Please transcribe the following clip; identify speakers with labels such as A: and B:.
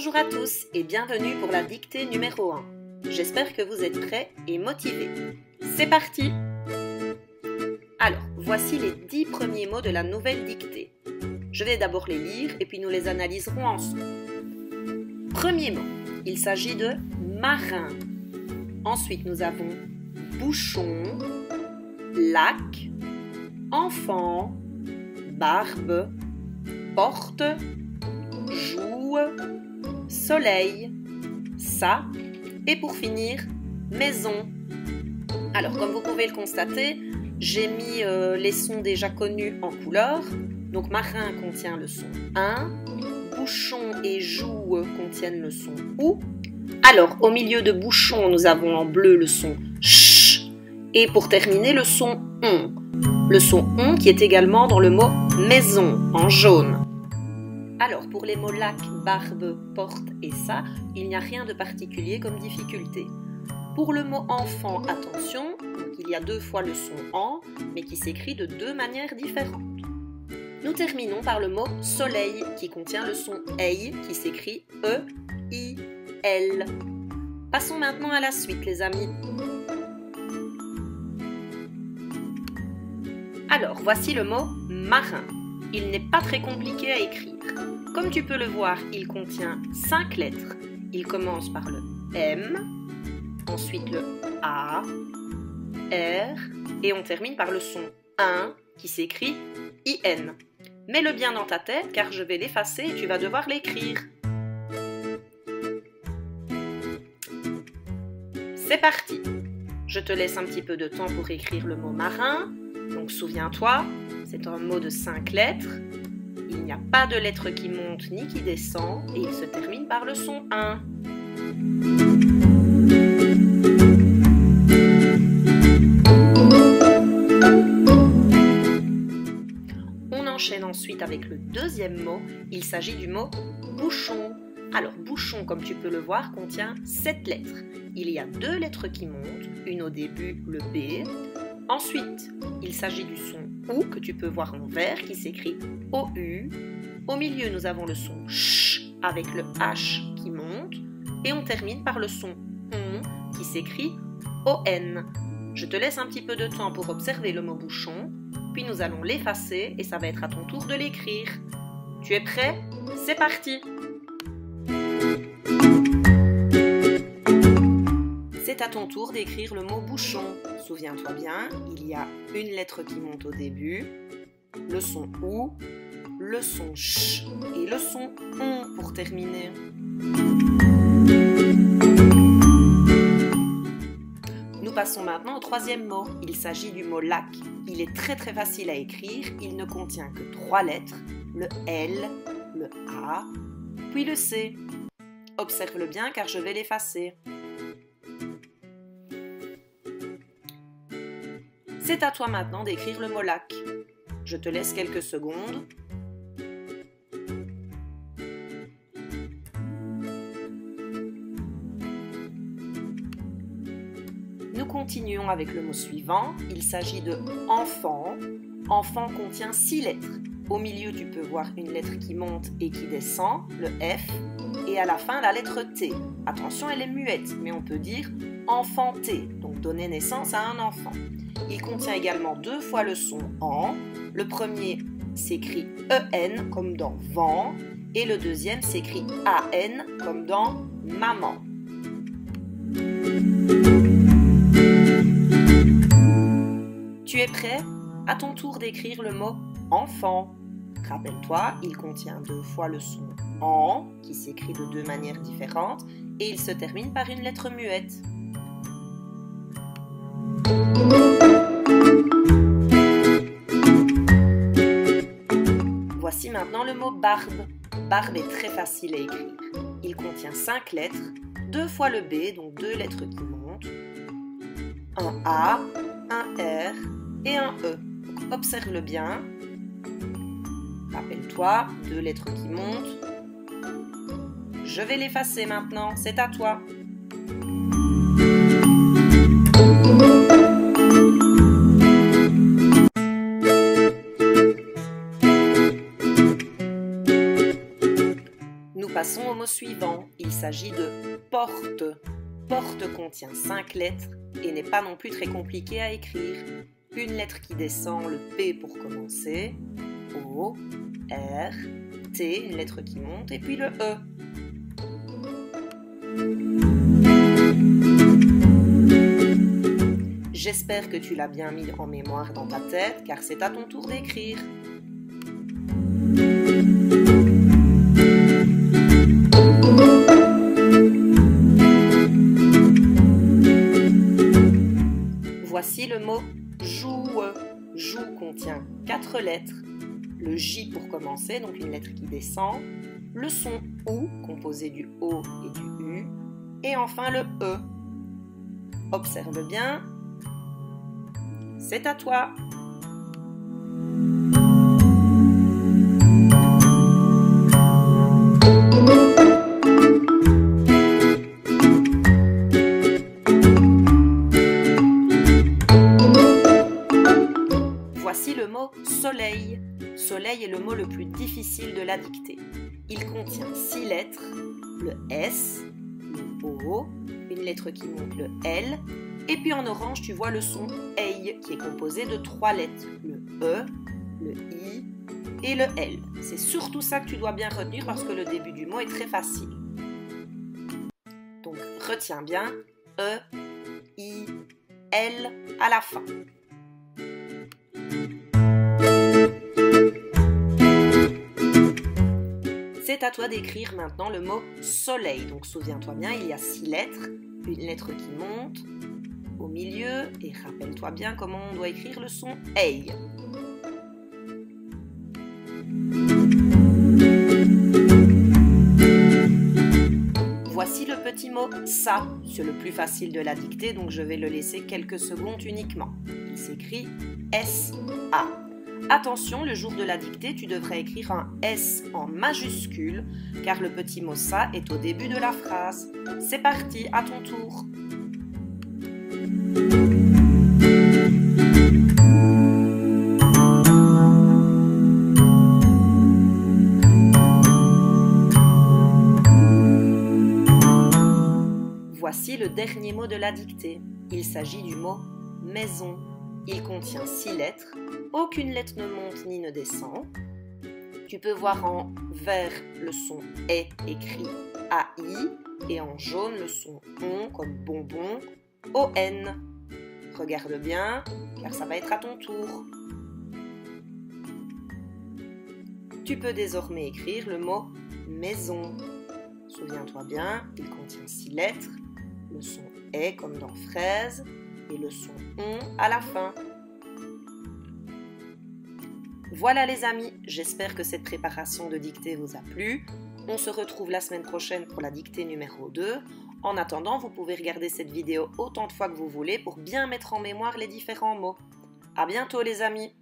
A: Bonjour à tous et bienvenue pour la dictée numéro 1. J'espère que vous êtes prêts et motivés. C'est parti! Alors, voici les 10 premiers mots de la nouvelle dictée. Je vais d'abord les lire et puis nous les analyserons ensemble. Premier mot, il s'agit de marin. Ensuite, nous avons bouchon, lac, enfant, barbe, porte, joue, soleil, ça et pour finir, maison. Alors, comme vous pouvez le constater, j'ai mis les sons déjà connus en couleur. Donc, marin contient le son 1, bouchon et joue contiennent le son OU. Alors, au milieu de bouchon, nous avons en bleu le son CH et pour terminer, le son ON. Le son ON qui est également dans le mot maison en jaune. Alors, pour les mots lac, barbe, porte et ça, il n'y a rien de particulier comme difficulté. Pour le mot enfant, attention, donc il y a 2 fois le son en, mais qui s'écrit de 2 manières différentes. Nous terminons par le mot soleil, qui contient le son EI, qui s'écrit E-I-L. Passons maintenant à la suite, les amis. Alors, voici le mot marin. Il n'est pas très compliqué à écrire. Comme tu peux le voir, il contient 5 lettres. Il commence par le M, ensuite le A, R, et on termine par le son 1 qui s'écrit IN. Mets-le bien dans ta tête car je vais l'effacer et tu vas devoir l'écrire. C'est parti! Je te laisse un petit peu de temps pour écrire le mot marin. Donc souviens-toi, c'est un mot de 5 lettres. Il n'y a pas de lettre qui monte ni qui descend et il se termine par le son 1. On enchaîne ensuite avec le deuxième mot. Il s'agit du mot bouchon. Alors bouchon, comme tu peux le voir, contient 7 lettres. Il y a 2 lettres qui montent, une au début, le B. Ensuite, il s'agit du son OU que tu peux voir en vert qui s'écrit OU. Au milieu, nous avons le son CH avec le H qui monte. Et on termine par le son ON qui s'écrit ON. Je te laisse un petit peu de temps pour observer le mot bouchon. Puis nous allons l'effacer et ça va être à ton tour de l'écrire. Tu es prêt? C'est parti! C'est à ton tour d'écrire le mot bouchon. Souviens-toi bien, il y a une lettre qui monte au début, le son OU, le son CH et le son ON pour terminer. Nous passons maintenant au troisième mot. Il s'agit du mot lac. Il est très facile à écrire. Il ne contient que 3 lettres, le L, le A, puis le C. Observe-le bien car je vais l'effacer. C'est à toi maintenant d'écrire le mot lac. Je te laisse quelques secondes. Nous continuons avec le mot suivant. Il s'agit de enfant. Enfant contient 6 lettres. Au milieu, tu peux voir une lettre qui monte et qui descend, le F, et à la fin, la lettre T. Attention, elle est muette, mais on peut dire enfanter, donc donner naissance à un enfant. Il contient également 2 fois le son en. Le premier s'écrit EN comme dans vent et le deuxième s'écrit AN comme dans maman. Tu es prêt? À ton tour d'écrire le mot enfant. Rappelle-toi, il contient 2 fois le son en qui s'écrit de 2 manières différentes et il se termine par une lettre muette. Voici maintenant le mot barbe. Barbe est très facile à écrire. Il contient 5 lettres, 2 fois le B, donc 2 lettres qui montent, un A, un R et un E. Donc, observe-le bien. Rappelle-toi, 2 lettres qui montent. Je vais l'effacer maintenant, c'est à toi. Passons au mot suivant. Il s'agit de porte. Porte contient 5 lettres et n'est pas non plus très compliqué à écrire. Une lettre qui descend, le P pour commencer, O, R, T, une lettre qui monte, et puis le E. J'espère que tu l'as bien mis en mémoire dans ta tête, car c'est à ton tour d'écrire. Voici le mot joue. Joue contient 4 lettres. Le J pour commencer, donc une lettre qui descend. Le son OU, composé du O et du U. Et enfin le E. Observe bien. C'est à toi. Voici le mot soleil. Soleil est le mot le plus difficile de la dictée. Il contient 6 lettres, le S, le O, une lettre qui monte, le L, et puis en orange tu vois le son EI qui est composé de 3 lettres, le E, le I et le L. C'est surtout ça que tu dois bien retenir parce que le début du mot est très facile. Donc retiens bien E, I, L à la fin. C'est à toi d'écrire maintenant le mot soleil. Donc souviens-toi bien, il y a 6 lettres, une lettre qui monte au milieu et rappelle-toi bien comment on doit écrire le son EI. Voici le petit mot ça. C'est le plus facile de la dictée, donc je vais le laisser quelques secondes uniquement. Il s'écrit S-A. Attention, le jour de la dictée, tu devrais écrire un S en majuscule, car le petit mot ça est au début de la phrase. C'est parti, à ton tour. Voici le dernier mot de la dictée. Il s'agit du mot maison. Il contient 6 lettres. Aucune lettre ne monte ni ne descend. Tu peux voir en vert le son est écrit AI et en jaune le son on comme bonbon ON. Regarde bien car ça va être à ton tour. Tu peux désormais écrire le mot maison. Souviens-toi bien, il contient 6 lettres. Le son est comme dans fraise et le son on à la fin. Voilà les amis, j'espère que cette préparation de dictée vous a plu. On se retrouve la semaine prochaine pour la dictée numéro 2. En attendant, vous pouvez regarder cette vidéo autant de fois que vous voulez pour bien mettre en mémoire les différents mots. À bientôt les amis!